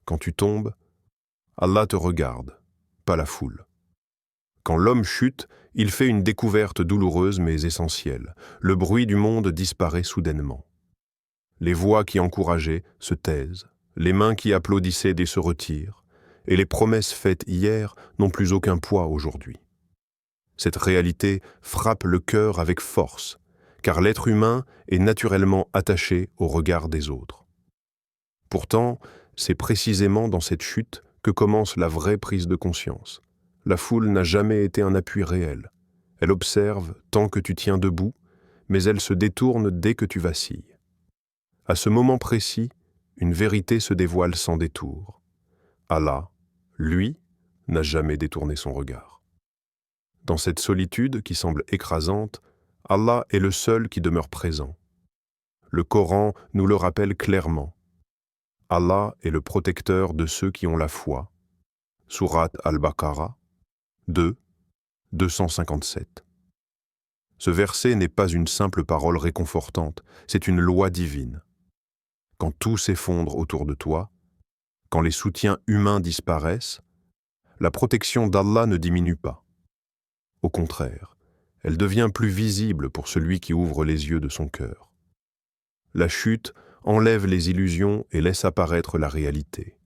Quand tu tombes, Allah te regarde, pas la foule. Quand l'homme chute, il fait une découverte douloureuse mais essentielle. Le bruit du monde disparaît soudainement. Les voix qui encourageaient se taisent, les mains qui applaudissaient se retirent, et les promesses faites hier n'ont plus aucun poids aujourd'hui. Cette réalité frappe le cœur avec force, car l'être humain est naturellement attaché au regard des autres. Pourtant, c'est précisément dans cette chute que commence la vraie prise de conscience. La foule n'a jamais été un appui réel. Elle observe tant que tu tiens debout, mais elle se détourne dès que tu vacilles. À ce moment précis, une vérité se dévoile sans détour. Allah, lui, n'a jamais détourné son regard. Dans cette solitude qui semble écrasante, Allah est le seul qui demeure présent. Le Coran nous le rappelle clairement. Allah est le protecteur de ceux qui ont la foi. Sourate Al-Baqarah 2, 257. Ce verset n'est pas une simple parole réconfortante, c'est une loi divine. Quand tout s'effondre autour de toi, quand les soutiens humains disparaissent, la protection d'Allah ne diminue pas. Au contraire, elle devient plus visible pour celui qui ouvre les yeux de son cœur. La chute enlève les illusions et laisse apparaître la réalité.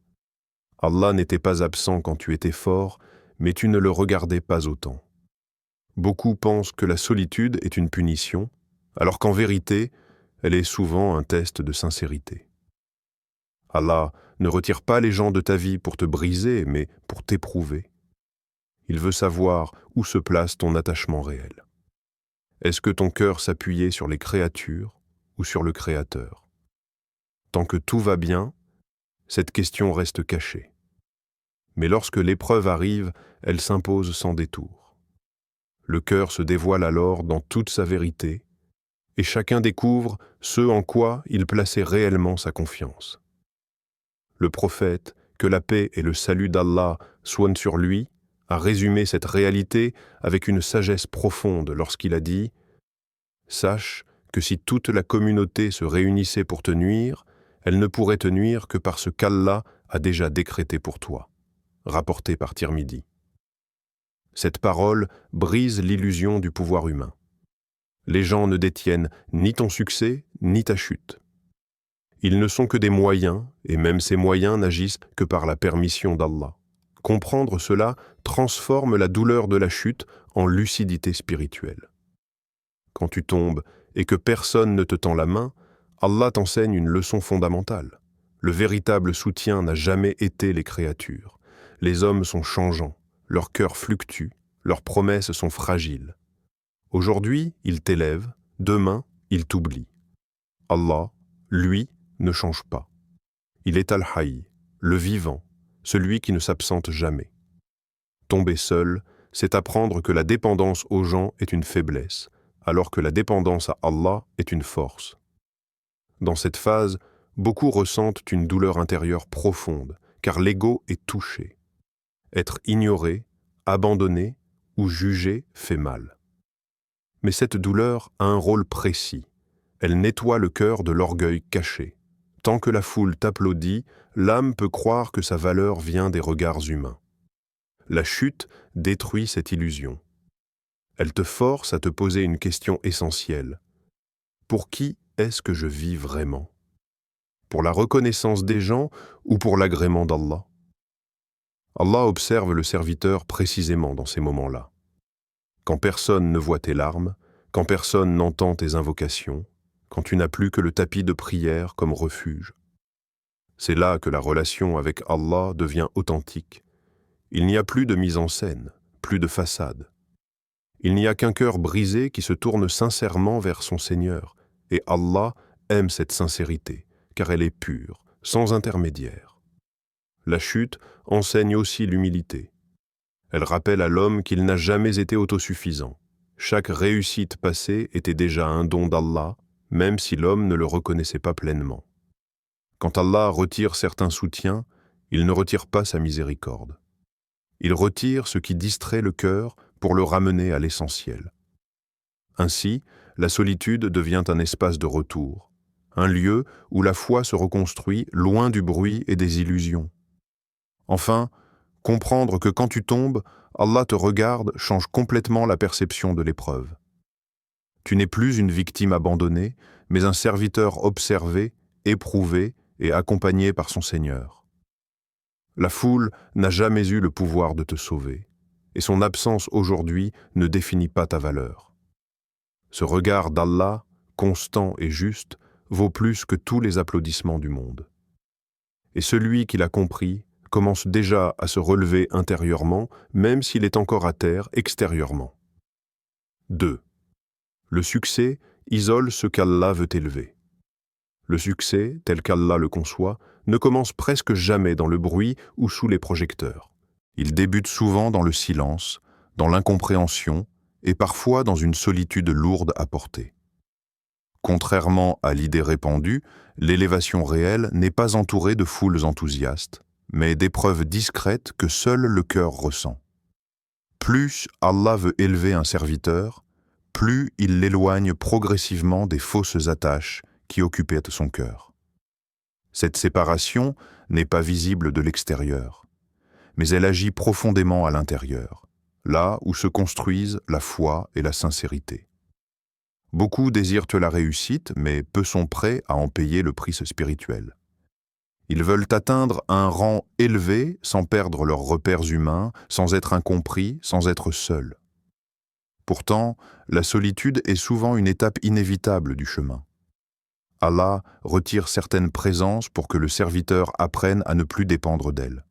Allah n'était pas absent quand tu étais fort, mais tu ne le regardais pas autant. Beaucoup pensent que la solitude est une punition, alors qu'en vérité, elle est souvent un test de sincérité. Allah ne retire pas les gens de ta vie pour te briser, mais pour t'éprouver. Il veut savoir où se place ton attachement réel. Est-ce que ton cœur s'appuyait sur les créatures ou sur le Créateur? Tant que tout va bien, cette question reste cachée. Mais lorsque l'épreuve arrive, elle s'impose sans détour. Le cœur se dévoile alors dans toute sa vérité, et chacun découvre ce en quoi il plaçait réellement sa confiance. Le prophète, que la paix et le salut d'Allah soient sur lui, a résumé cette réalité avec une sagesse profonde lorsqu'il a dit « Sache que si toute la communauté se réunissait pour te nuire, elle ne pourrait te nuire que parce qu'Allah a déjà décrété pour toi. » Rapporté par Tirmidhi. Cette parole brise l'illusion du pouvoir humain. Les gens ne détiennent ni ton succès, ni ta chute. Ils ne sont que des moyens, et même ces moyens n'agissent que par la permission d'Allah. Comprendre cela transforme la douleur de la chute en lucidité spirituelle. Quand tu tombes et que personne ne te tend la main, Allah t'enseigne une leçon fondamentale. Le véritable soutien n'a jamais été les créatures. Les hommes sont changeants, leurs cœurs fluctuent, leurs promesses sont fragiles. Aujourd'hui, ils t'élèvent, demain, ils t'oublient. Allah, lui, ne change pas. Il est Al-Hayy, le vivant, celui qui ne s'absente jamais. Tomber seul, c'est apprendre que la dépendance aux gens est une faiblesse, alors que la dépendance à Allah est une force. Dans cette phase, beaucoup ressentent une douleur intérieure profonde, car l'ego est touché. Être ignoré, abandonné ou jugé fait mal. Mais cette douleur a un rôle précis. Elle nettoie le cœur de l'orgueil caché. Tant que la foule t'applaudit, l'âme peut croire que sa valeur vient des regards humains. La chute détruit cette illusion. Elle te force à te poser une question essentielle. Pour qui est-ce que je vis vraiment? Pour la reconnaissance des gens ou pour l'agrément d'Allah? Allah observe le serviteur précisément dans ces moments-là. Quand personne ne voit tes larmes, quand personne n'entend tes invocations, quand tu n'as plus que le tapis de prière comme refuge. C'est là que la relation avec Allah devient authentique. Il n'y a plus de mise en scène, plus de façade. Il n'y a qu'un cœur brisé qui se tourne sincèrement vers son Seigneur, et Allah aime cette sincérité, car elle est pure, sans intermédiaire. La chute enseigne aussi l'humilité. Elle rappelle à l'homme qu'il n'a jamais été autosuffisant. Chaque réussite passée était déjà un don d'Allah, même si l'homme ne le reconnaissait pas pleinement. Quand Allah retire certains soutiens, il ne retire pas sa miséricorde. Il retire ce qui distrait le cœur pour le ramener à l'essentiel. Ainsi, la solitude devient un espace de retour, un lieu où la foi se reconstruit loin du bruit et des illusions. Enfin, comprendre que quand tu tombes, Allah te regarde change complètement la perception de l'épreuve. Tu n'es plus une victime abandonnée, mais un serviteur observé, éprouvé et accompagné par son Seigneur. La foule n'a jamais eu le pouvoir de te sauver, et son absence aujourd'hui ne définit pas ta valeur. Ce regard d'Allah, constant et juste, vaut plus que tous les applaudissements du monde. Et celui qui l'a compris commence déjà à se relever intérieurement, même s'il est encore à terre extérieurement. 2. Le succès isole ce qu'Allah veut élever. Le succès, tel qu'Allah le conçoit, ne commence presque jamais dans le bruit ou sous les projecteurs. Il débute souvent dans le silence, dans l'incompréhension et parfois dans une solitude lourde à porter. Contrairement à l'idée répandue, l'élévation réelle n'est pas entourée de foules enthousiastes, mais d'épreuves discrètes que seul le cœur ressent. Plus Allah veut élever un serviteur, plus il l'éloigne progressivement des fausses attaches qui occupaient son cœur. Cette séparation n'est pas visible de l'extérieur, mais elle agit profondément à l'intérieur, là où se construisent la foi et la sincérité. Beaucoup désirent la réussite, mais peu sont prêts à en payer le prix spirituel. Ils veulent atteindre un rang élevé sans perdre leurs repères humains, sans être incompris, sans être seuls. Pourtant, la solitude est souvent une étape inévitable du chemin. Allah retire certaines présences pour que le serviteur apprenne à ne plus dépendre d'elle.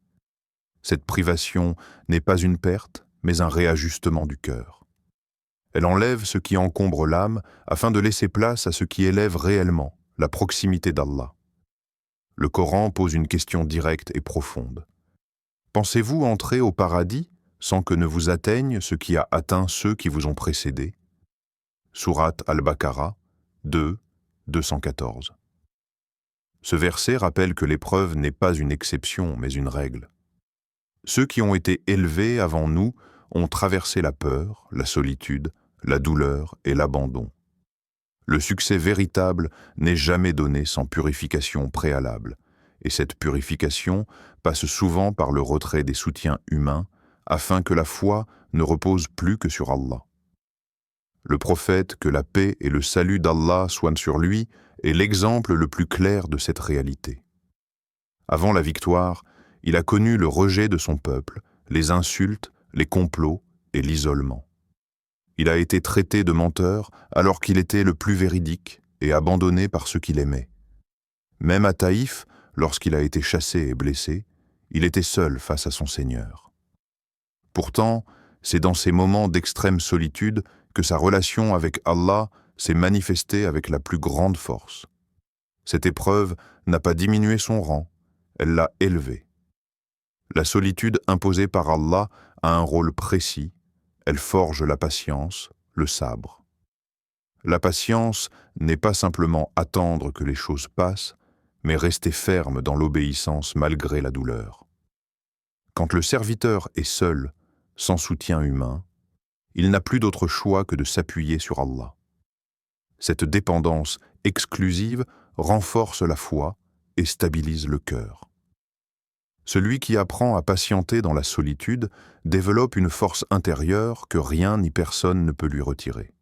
Cette privation n'est pas une perte, mais un réajustement du cœur. Elle enlève ce qui encombre l'âme afin de laisser place à ce qui élève réellement, la proximité d'Allah. Le Coran pose une question directe et profonde. Pensez-vous entrer au paradis sans que ne vous atteigne ce qui a atteint ceux qui vous ont précédés? Sourate Al-Baqarah 2, 214. Ce verset rappelle que l'épreuve n'est pas une exception, mais une règle. Ceux qui ont été élevés avant nous ont traversé la peur, la solitude, la douleur et l'abandon. Le succès véritable n'est jamais donné sans purification préalable, et cette purification passe souvent par le retrait des soutiens humains afin que la foi ne repose plus que sur Allah. Le prophète, que la paix et le salut d'Allah soient sur lui, est l'exemple le plus clair de cette réalité. Avant la victoire, il a connu le rejet de son peuple, les insultes, les complots et l'isolement. Il a été traité de menteur alors qu'il était le plus véridique et abandonné par ceux qu'il aimait. Même à Taïf, lorsqu'il a été chassé et blessé, il était seul face à son Seigneur. Pourtant, c'est dans ces moments d'extrême solitude que sa relation avec Allah s'est manifestée avec la plus grande force. Cette épreuve n'a pas diminué son rang, elle l'a élevé. La solitude imposée par Allah a un rôle précis, elle forge la patience, le sabre. La patience n'est pas simplement attendre que les choses passent, mais rester ferme dans l'obéissance malgré la douleur. Quand le serviteur est seul, sans soutien humain, il n'a plus d'autre choix que de s'appuyer sur Allah. Cette dépendance exclusive renforce la foi et stabilise le cœur. Celui qui apprend à patienter dans la solitude développe une force intérieure que rien ni personne ne peut lui retirer.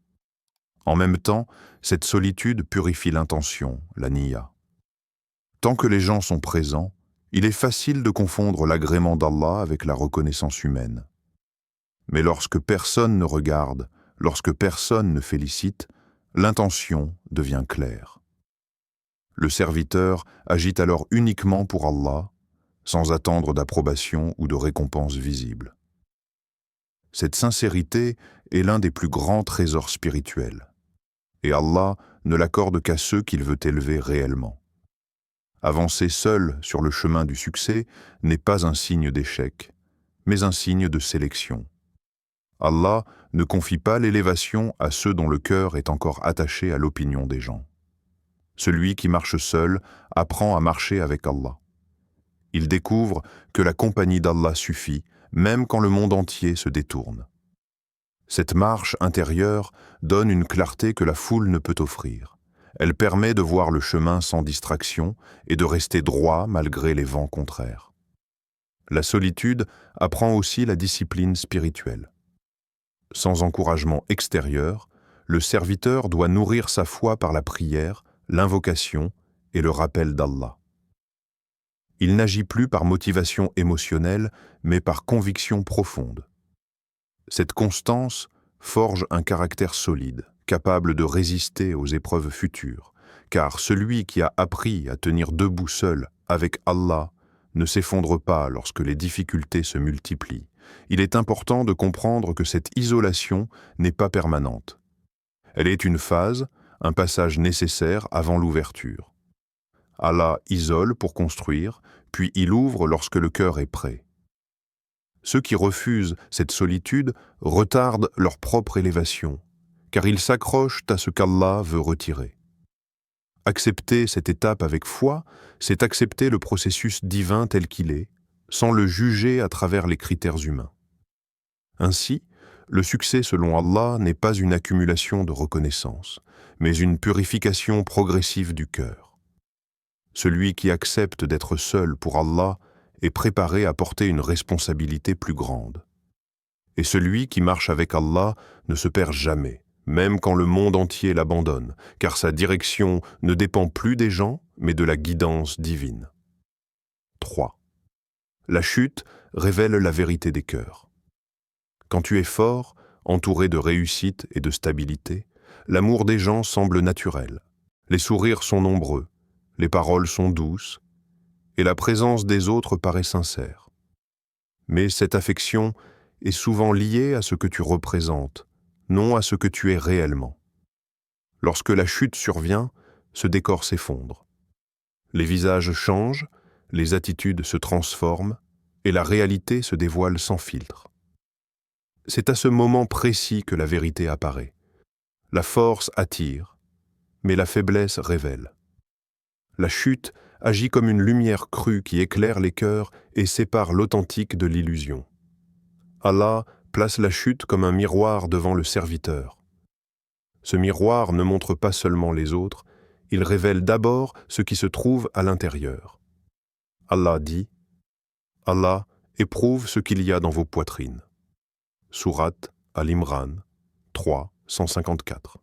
En même temps, cette solitude purifie l'intention, la niya. Tant que les gens sont présents, il est facile de confondre l'agrément d'Allah avec la reconnaissance humaine. Mais lorsque personne ne regarde, lorsque personne ne félicite, l'intention devient claire. Le serviteur agit alors uniquement pour Allah, sans attendre d'approbation ou de récompense visible. Cette sincérité est l'un des plus grands trésors spirituels, et Allah ne l'accorde qu'à ceux qu'il veut élever réellement. Avancer seul sur le chemin du succès n'est pas un signe d'échec, mais un signe de sélection. Allah ne confie pas l'élévation à ceux dont le cœur est encore attaché à l'opinion des gens. Celui qui marche seul apprend à marcher avec Allah. Il découvre que la compagnie d'Allah suffit, même quand le monde entier se détourne. Cette marche intérieure donne une clarté que la foule ne peut offrir. Elle permet de voir le chemin sans distraction et de rester droit malgré les vents contraires. La solitude apprend aussi la discipline spirituelle. Sans encouragement extérieur, le serviteur doit nourrir sa foi par la prière, l'invocation et le rappel d'Allah. Il n'agit plus par motivation émotionnelle, mais par conviction profonde. Cette constance forge un caractère solide, capable de résister aux épreuves futures, car celui qui a appris à tenir debout seul avec Allah ne s'effondre pas lorsque les difficultés se multiplient. Il est important de comprendre que cette isolation n'est pas permanente. Elle est une phase, un passage nécessaire avant l'ouverture. Allah isole pour construire, puis il ouvre lorsque le cœur est prêt. Ceux qui refusent cette solitude retardent leur propre élévation, car ils s'accrochent à ce qu'Allah veut retirer. Accepter cette étape avec foi, c'est accepter le processus divin tel qu'il est, sans le juger à travers les critères humains. Ainsi, le succès selon Allah n'est pas une accumulation de reconnaissance, mais une purification progressive du cœur. Celui qui accepte d'être seul pour Allah est préparé à porter une responsabilité plus grande. Et celui qui marche avec Allah ne se perd jamais, même quand le monde entier l'abandonne, car sa direction ne dépend plus des gens, mais de la guidance divine. 3. La chute révèle la vérité des cœurs. Quand tu es fort, entouré de réussite et de stabilité, l'amour des gens semble naturel. Les sourires sont nombreux, les paroles sont douces, et la présence des autres paraît sincère. Mais cette affection est souvent liée à ce que tu représentes, non à ce que tu es réellement. Lorsque la chute survient, ce décor s'effondre. Les visages changent, les attitudes se transforment, et la réalité se dévoile sans filtre. C'est à ce moment précis que la vérité apparaît. La force attire, mais la faiblesse révèle. La chute agit comme une lumière crue qui éclaire les cœurs et sépare l'authentique de l'illusion. Allah place la chute comme un miroir devant le serviteur. Ce miroir ne montre pas seulement les autres, il révèle d'abord ce qui se trouve à l'intérieur. Allah dit « Allah éprouve ce qu'il y a dans vos poitrines ». Sourate Al-Imran 3, 154.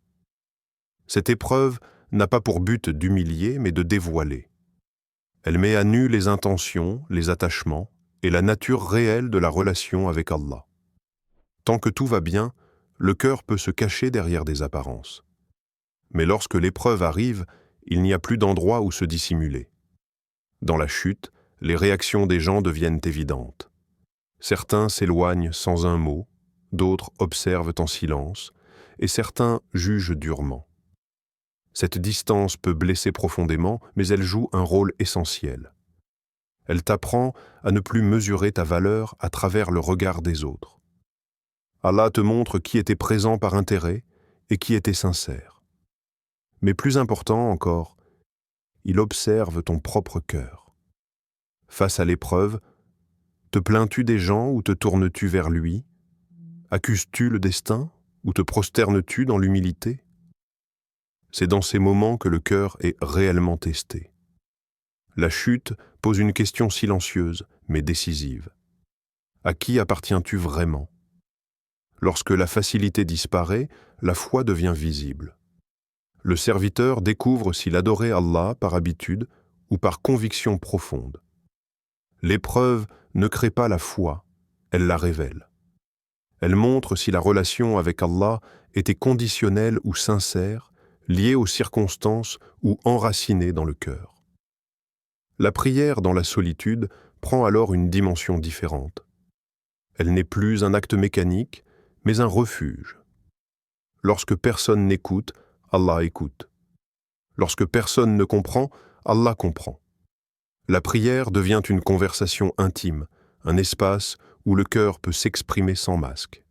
Cette épreuve n'a pas pour but d'humilier, mais de dévoiler. Elle met à nu les intentions, les attachements et la nature réelle de la relation avec Allah. Tant que tout va bien, le cœur peut se cacher derrière des apparences. Mais lorsque l'épreuve arrive, il n'y a plus d'endroit où se dissimuler. Dans la chute, les réactions des gens deviennent évidentes. Certains s'éloignent sans un mot, d'autres observent en silence, et certains jugent durement. Cette distance peut blesser profondément, mais elle joue un rôle essentiel. Elle t'apprend à ne plus mesurer ta valeur à travers le regard des autres. Allah te montre qui était présent par intérêt et qui était sincère. Mais plus important encore, il observe ton propre cœur. Face à l'épreuve, te plains-tu des gens ou te tournes-tu vers lui? Accuses-tu le destin ou te prosternes-tu dans l'humilité? C'est dans ces moments que le cœur est réellement testé. La chute pose une question silencieuse, mais décisive. À qui appartiens-tu vraiment? Lorsque la facilité disparaît, la foi devient visible. Le serviteur découvre s'il adorait Allah par habitude ou par conviction profonde. L'épreuve ne crée pas la foi, elle la révèle. Elle montre si la relation avec Allah était conditionnelle ou sincère, liée aux circonstances ou enracinée dans le cœur. La prière dans la solitude prend alors une dimension différente. Elle n'est plus un acte mécanique, mais un refuge. Lorsque personne n'écoute, Allah écoute. Lorsque personne ne comprend, Allah comprend. La prière devient une conversation intime, un espace où le cœur peut s'exprimer sans masque.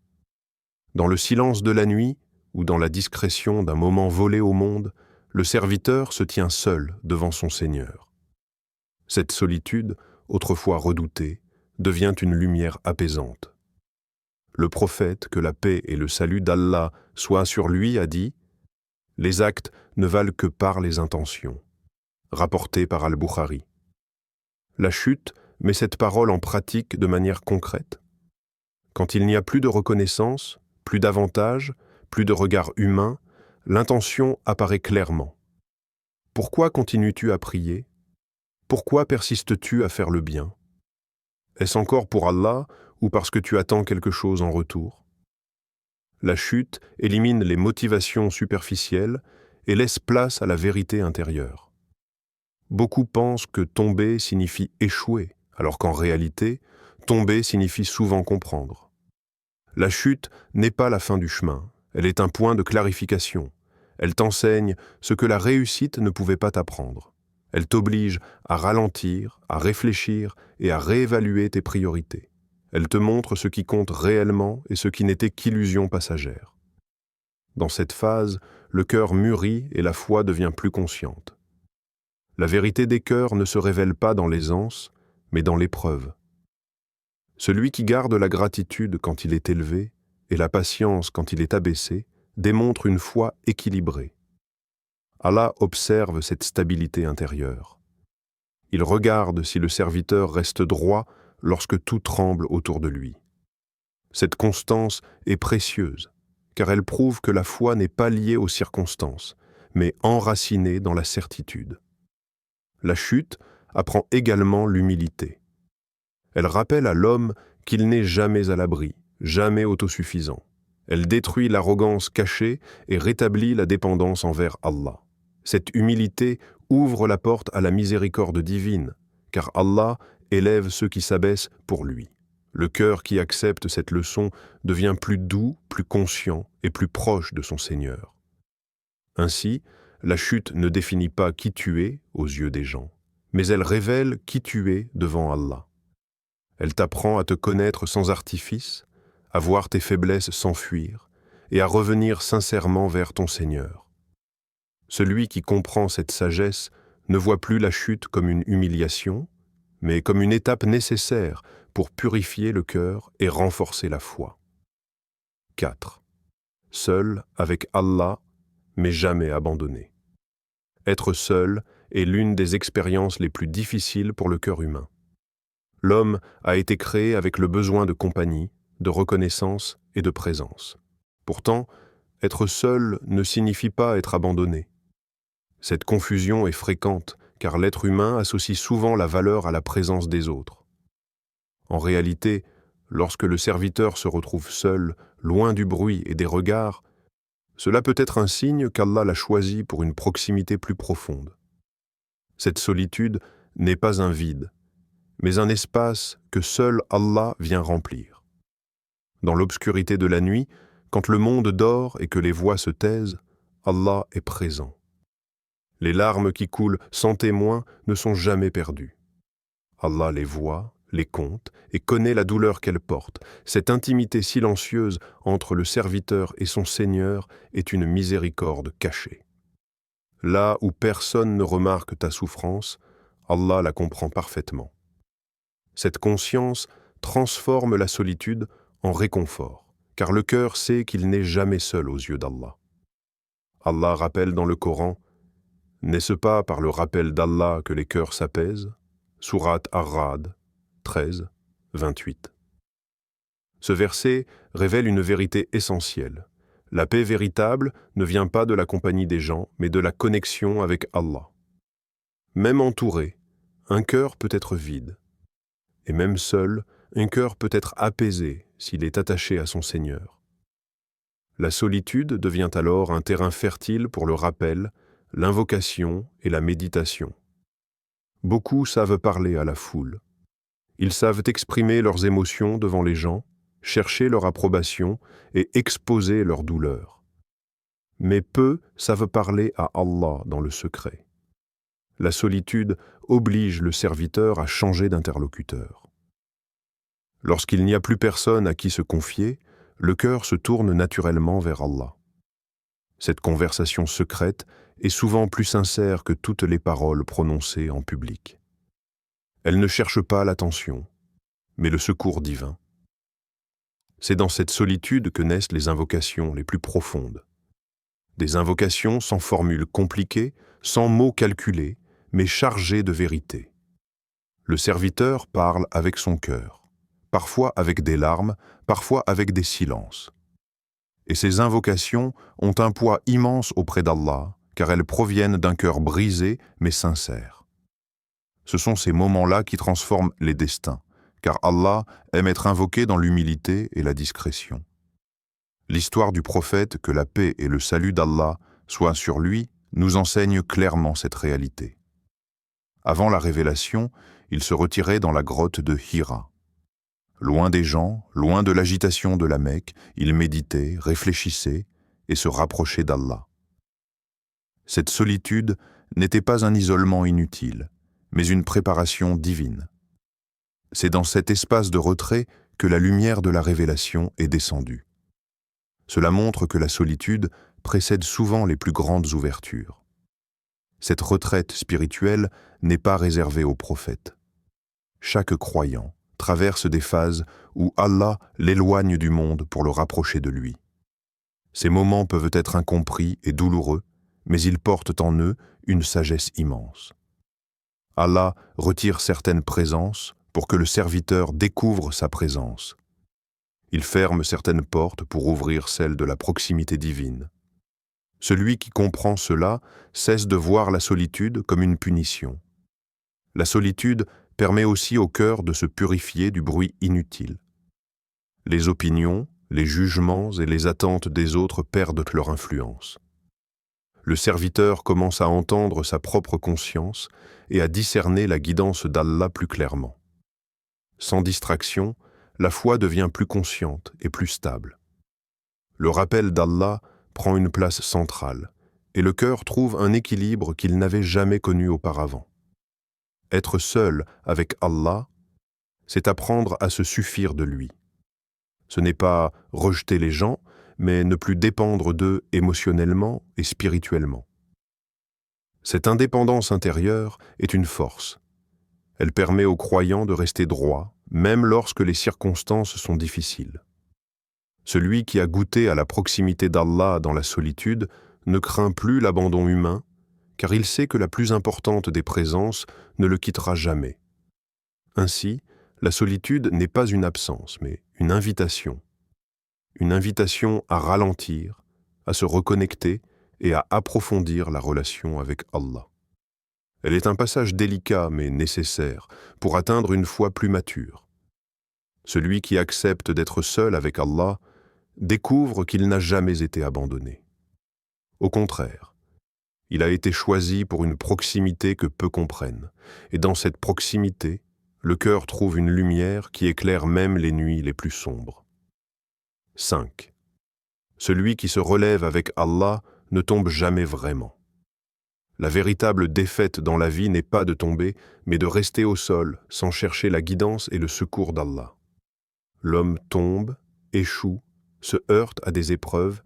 Dans le silence de la nuit, ou dans la discrétion d'un moment volé au monde, le serviteur se tient seul devant son Seigneur. Cette solitude, autrefois redoutée, devient une lumière apaisante. Le prophète, que la paix et le salut d'Allah soient sur lui, a dit « Les actes ne valent que par les intentions », rapporté par Al-Bukhari. La chute met cette parole en pratique de manière concrète. Quand il n'y a plus de reconnaissance, plus d'avantages, plus de regard humain, l'intention apparaît clairement. Pourquoi continues-tu à prier? Pourquoi persistes-tu à faire le bien? Est-ce encore pour Allah ou parce que tu attends quelque chose en retour? La chute élimine les motivations superficielles et laisse place à la vérité intérieure. Beaucoup pensent que tomber signifie échouer, alors qu'en réalité, tomber signifie souvent comprendre. La chute n'est pas la fin du chemin, elle est un point de clarification. Elle t'enseigne ce que la réussite ne pouvait pas t'apprendre. Elle t'oblige à ralentir, à réfléchir et à réévaluer tes priorités. Elle te montre ce qui compte réellement et ce qui n'était qu'illusion passagère. Dans cette phase, le cœur mûrit et la foi devient plus consciente. La vérité des cœurs ne se révèle pas dans l'aisance, mais dans l'épreuve. Celui qui garde la gratitude quand il est élevé et la patience quand il est abaissé démontre une foi équilibrée. Allah observe cette stabilité intérieure. Il regarde si le serviteur reste droit lorsque tout tremble autour de lui. Cette constance est précieuse, car elle prouve que la foi n'est pas liée aux circonstances, mais enracinée dans la certitude. La chute apprend également l'humilité. Elle rappelle à l'homme qu'il n'est jamais à l'abri, jamais autosuffisant. Elle détruit l'arrogance cachée et rétablit la dépendance envers Allah. Cette humilité ouvre la porte à la miséricorde divine, car Allah élève ceux qui s'abaissent pour lui. Le cœur qui accepte cette leçon devient plus doux, plus conscient et plus proche de son Seigneur. Ainsi, la chute ne définit pas qui tu es aux yeux des gens, mais elle révèle qui tu es devant Allah. Elle t'apprend à te connaître sans artifice, à voir tes faiblesses s'enfuir et à revenir sincèrement vers ton Seigneur. Celui qui comprend cette sagesse ne voit plus la chute comme une humiliation, mais comme une étape nécessaire pour purifier le cœur et renforcer la foi. 4. Seul avec Allah, mais jamais abandonné. Être seul est l'une des expériences les plus difficiles pour le cœur humain. L'homme a été créé avec le besoin de compagnie, de reconnaissance et de présence. Pourtant, être seul ne signifie pas être abandonné. Cette confusion est fréquente, car l'être humain associe souvent la valeur à la présence des autres. En réalité, lorsque le serviteur se retrouve seul, loin du bruit et des regards, cela peut être un signe qu'Allah l'a choisi pour une proximité plus profonde. Cette solitude n'est pas un vide, mais un espace que seul Allah vient remplir. Dans l'obscurité de la nuit, quand le monde dort et que les voix se taisent, Allah est présent. Les larmes qui coulent sans témoin ne sont jamais perdues. Allah les voit, les compte et connaît la douleur qu'elles portent. Cette intimité silencieuse entre le serviteur et son Seigneur est une miséricorde cachée. Là où personne ne remarque ta souffrance, Allah la comprend parfaitement. Cette conscience transforme la solitude en réconfort, car le cœur sait qu'il n'est jamais seul aux yeux d'Allah. Allah rappelle dans le Coran: « N'est-ce pas par le rappel d'Allah que les cœurs s'apaisent » Sourate Ar-Ra'd 13, 28. Ce verset révèle une vérité essentielle. La paix véritable ne vient pas de la compagnie des gens, mais de la connexion avec Allah. Même entouré, un cœur peut être vide. Et même seul, un cœur peut être apaisé s'il est attaché à son Seigneur. La solitude devient alors un terrain fertile pour le rappel, l'invocation et la méditation. Beaucoup savent parler à la foule. Ils savent exprimer leurs émotions devant les gens, chercher leur approbation et exposer leur douleur. Mais peu savent parler à Allah dans le secret. La solitude oblige le serviteur à changer d'interlocuteur. Lorsqu'il n'y a plus personne à qui se confier, le cœur se tourne naturellement vers Allah. Cette conversation secrète est souvent plus sincère que toutes les paroles prononcées en public. Elle ne cherche pas l'attention, mais le secours divin. C'est dans cette solitude que naissent les invocations les plus profondes. Des invocations sans formule compliquée, sans mots calculés, mais chargées de vérité. Le serviteur parle avec son cœur, parfois avec des larmes, parfois avec des silences. Et ces invocations ont un poids immense auprès d'Allah, car elles proviennent d'un cœur brisé mais sincère. Ce sont ces moments-là qui transforment les destins, car Allah aime être invoqué dans l'humilité et la discrétion. L'histoire du prophète, que la paix et le salut d'Allah soient sur lui, nous enseigne clairement cette réalité. Avant la révélation, il se retirait dans la grotte de Hira. Loin des gens, loin de l'agitation de la Mecque, il méditait, réfléchissait et se rapprochait d'Allah. Cette solitude n'était pas un isolement inutile, mais une préparation divine. C'est dans cet espace de retrait que la lumière de la révélation est descendue. Cela montre que la solitude précède souvent les plus grandes ouvertures. Cette retraite spirituelle n'est pas réservée aux prophètes. Chaque croyant traverse des phases où Allah l'éloigne du monde pour le rapprocher de lui. Ces moments peuvent être incompris et douloureux, mais ils portent en eux une sagesse immense. Allah retire certaines présences pour que le serviteur découvre sa présence. Il ferme certaines portes pour ouvrir celles de la proximité divine. Celui qui comprend cela cesse de voir la solitude comme une punition. La solitude permet aussi au cœur de se purifier du bruit inutile. Les opinions, les jugements et les attentes des autres perdent leur influence. Le serviteur commence à entendre sa propre conscience et à discerner la guidance d'Allah plus clairement. Sans distraction, la foi devient plus consciente et plus stable. Le rappel d'Allah prend une place centrale et le cœur trouve un équilibre qu'il n'avait jamais connu auparavant. Être seul avec Allah, c'est apprendre à se suffire de lui. Ce n'est pas rejeter les gens, mais ne plus dépendre d'eux émotionnellement et spirituellement. Cette indépendance intérieure est une force. Elle permet aux croyants de rester droits, même lorsque les circonstances sont difficiles. Celui qui a goûté à la proximité d'Allah dans la solitude ne craint plus l'abandon humain, car il sait que la plus importante des présences ne le quittera jamais. Ainsi, la solitude n'est pas une absence, mais une invitation. Une invitation à ralentir, à se reconnecter et à approfondir la relation avec Allah. Elle est un passage délicat mais nécessaire pour atteindre une foi plus mature. Celui qui accepte d'être seul avec Allah découvre qu'il n'a jamais été abandonné. Au contraire, il a été choisi pour une proximité que peu comprennent, et dans cette proximité, le cœur trouve une lumière qui éclaire même les nuits les plus sombres. 5. Celui qui se relève avec Allah ne tombe jamais vraiment. La véritable défaite dans la vie n'est pas de tomber, mais de rester au sol sans chercher la guidance et le secours d'Allah. L'homme tombe, échoue, se heurte à des épreuves,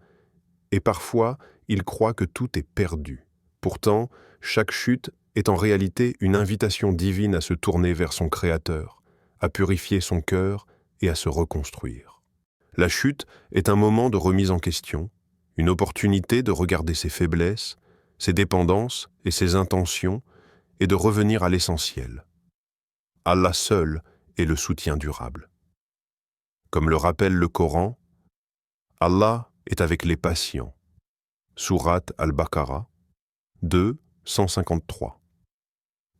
et parfois il croit que tout est perdu. Pourtant, chaque chute est en réalité une invitation divine à se tourner vers son Créateur, à purifier son cœur et à se reconstruire. La chute est un moment de remise en question, une opportunité de regarder ses faiblesses, ses dépendances et ses intentions et de revenir à l'essentiel. Allah seul est le soutien durable. Comme le rappelle le Coran, Allah est avec les patients. Sourate Al-Baqarah 2, 153.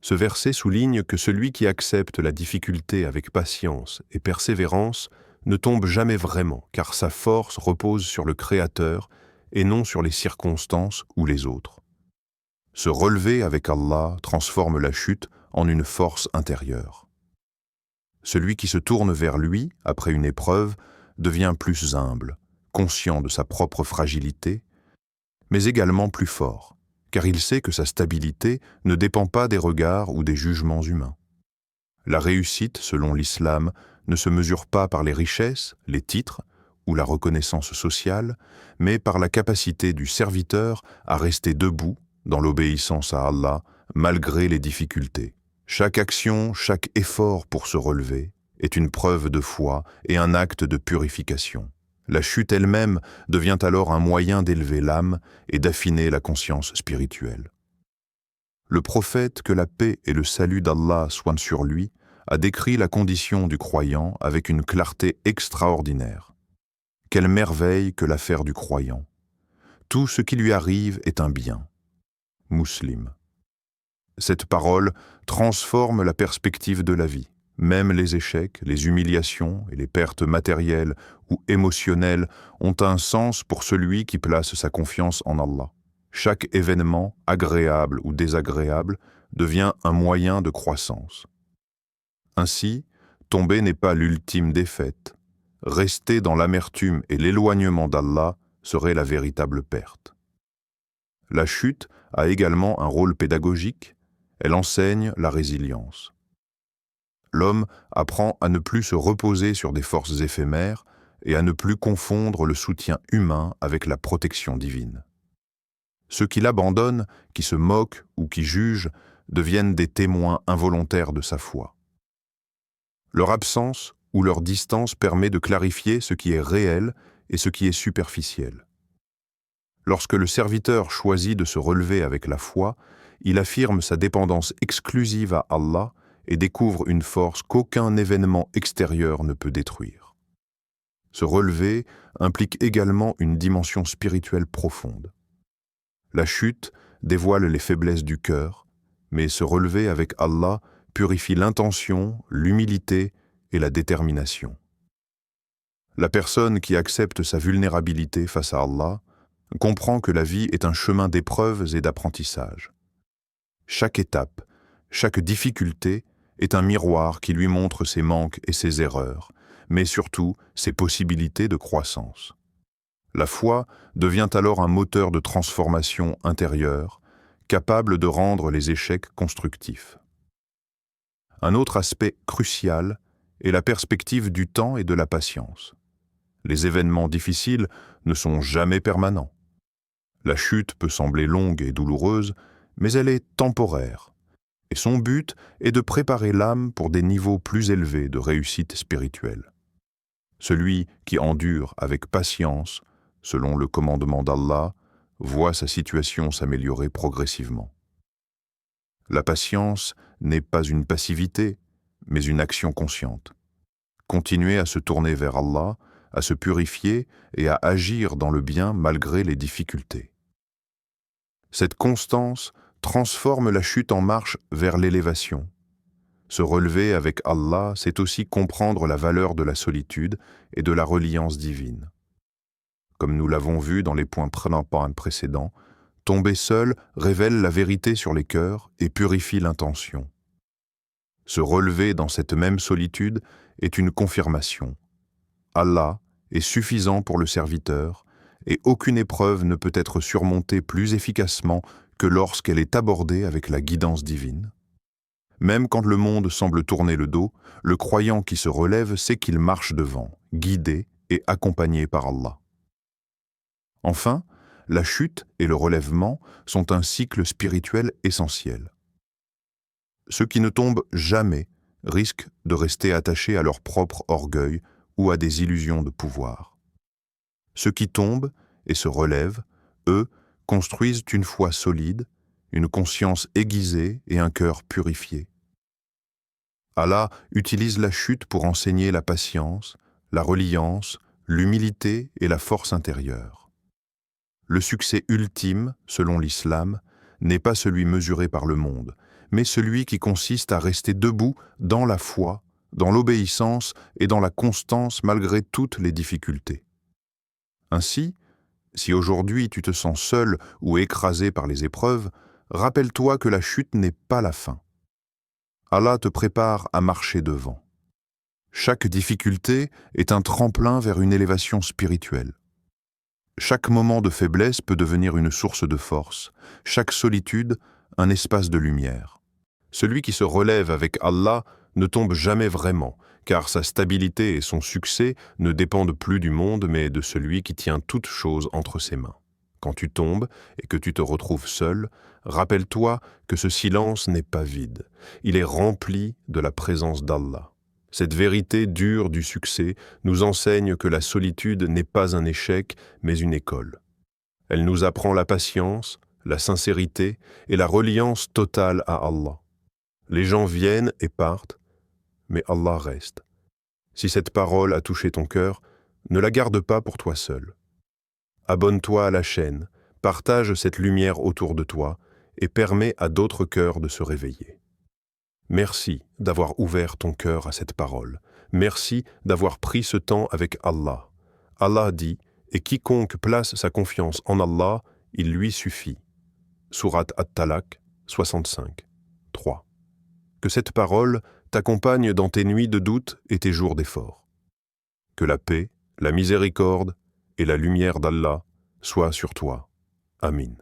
Ce verset souligne que celui qui accepte la difficulté avec patience et persévérance ne tombe jamais vraiment, car sa force repose sur le Créateur et non sur les circonstances ou les autres. Se relever avec Allah transforme la chute en une force intérieure. Celui qui se tourne vers lui, après une épreuve, devient plus humble, conscient de sa propre fragilité, mais également plus fort, car il sait que sa stabilité ne dépend pas des regards ou des jugements humains. La réussite, selon l'islam, ne se mesure pas par les richesses, les titres ou la reconnaissance sociale, mais par la capacité du serviteur à rester debout dans l'obéissance à Allah, malgré les difficultés. Chaque action, chaque effort pour se relever est une preuve de foi et un acte de purification. La chute elle-même devient alors un moyen d'élever l'âme et d'affiner la conscience spirituelle. Le prophète, que la paix et le salut d'Allah soient sur lui, a décrit la condition du croyant avec une clarté extraordinaire. Quelle merveille que l'affaire du croyant! Tout ce qui lui arrive est un bien. Muslim. Cette parole transforme la perspective de la vie. Même les échecs, les humiliations et les pertes matérielles ou émotionnelles ont un sens pour celui qui place sa confiance en Allah. Chaque événement, agréable ou désagréable, devient un moyen de croissance. Ainsi, tomber n'est pas l'ultime défaite. Rester dans l'amertume et l'éloignement d'Allah serait la véritable perte. La chute a également un rôle pédagogique. Elle enseigne la résilience. L'homme apprend à ne plus se reposer sur des forces éphémères et à ne plus confondre le soutien humain avec la protection divine. Ceux qui l'abandonnent, qui se moquent ou qui jugent, deviennent des témoins involontaires de sa foi. Leur absence ou leur distance permet de clarifier ce qui est réel et ce qui est superficiel. Lorsque le serviteur choisit de se relever avec la foi, il affirme sa dépendance exclusive à Allah et découvre une force qu'aucun événement extérieur ne peut détruire. Se relever implique également une dimension spirituelle profonde. La chute dévoile les faiblesses du cœur, mais se relever avec Allah purifie l'intention, l'humilité et la détermination. La personne qui accepte sa vulnérabilité face à Allah comprend que la vie est un chemin d'épreuves et d'apprentissage. Chaque étape, chaque difficulté est un miroir qui lui montre ses manques et ses erreurs, mais surtout ses possibilités de croissance. La foi devient alors un moteur de transformation intérieure, capable de rendre les échecs constructifs. Un autre aspect crucial est la perspective du temps et de la patience. Les événements difficiles ne sont jamais permanents. La chute peut sembler longue et douloureuse, mais elle est temporaire, et son but est de préparer l'âme pour des niveaux plus élevés de réussite spirituelle. Celui qui endure avec patience, selon le commandement d'Allah, voit sa situation s'améliorer progressivement. La patience n'est pas une passivité, mais une action consciente. Continuer à se tourner vers Allah, à se purifier et à agir dans le bien malgré les difficultés. Cette constance transforme la chute en marche vers l'élévation. Se relever avec Allah, c'est aussi comprendre la valeur de la solitude et de la reliance divine. Comme nous l'avons vu dans les points précédents, tomber seul révèle la vérité sur les cœurs et purifie l'intention. Se relever dans cette même solitude est une confirmation. Allah est suffisant pour le serviteur et aucune épreuve ne peut être surmontée plus efficacement que lorsqu'elle est abordée avec la guidance divine. Même quand le monde semble tourner le dos, le croyant qui se relève sait qu'il marche devant, guidé et accompagné par Allah. Enfin, la chute et le relèvement sont un cycle spirituel essentiel. Ceux qui ne tombent jamais risquent de rester attachés à leur propre orgueil ou à des illusions de pouvoir. Ceux qui tombent et se relèvent, eux, construisent une foi solide, une conscience aiguisée et un cœur purifié. Allah utilise la chute pour enseigner la patience, la reliance, l'humilité et la force intérieure. Le succès ultime, selon l'islam, n'est pas celui mesuré par le monde, mais celui qui consiste à rester debout dans la foi, dans l'obéissance et dans la constance malgré toutes les difficultés. Ainsi, si aujourd'hui tu te sens seul ou écrasé par les épreuves, rappelle-toi que la chute n'est pas la fin. Allah te prépare à marcher devant. Chaque difficulté est un tremplin vers une élévation spirituelle. Chaque moment de faiblesse peut devenir une source de force, chaque solitude, un espace de lumière. Celui qui se relève avec Allah ne tombe jamais vraiment, car sa stabilité et son succès ne dépendent plus du monde, mais de celui qui tient toutes choses entre ses mains. Quand tu tombes et que tu te retrouves seul, rappelle-toi que ce silence n'est pas vide, il est rempli de la présence d'Allah. Cette vérité dure du succès nous enseigne que la solitude n'est pas un échec, mais une école. Elle nous apprend la patience, la sincérité et la reliance totale à Allah. Les gens viennent et partent, mais Allah reste. Si cette parole a touché ton cœur, ne la garde pas pour toi seul. Abonne-toi à la chaîne, partage cette lumière autour de toi et permets à d'autres cœurs de se réveiller. Merci d'avoir ouvert ton cœur à cette parole. Merci d'avoir pris ce temps avec Allah. Allah dit, et quiconque place sa confiance en Allah, il lui suffit. Sourate At-Talaq, 65, 3. Que cette parole t'accompagne dans tes nuits de doute et tes jours d'effort. Que la paix, la miséricorde et la lumière d'Allah soient sur toi. Amin.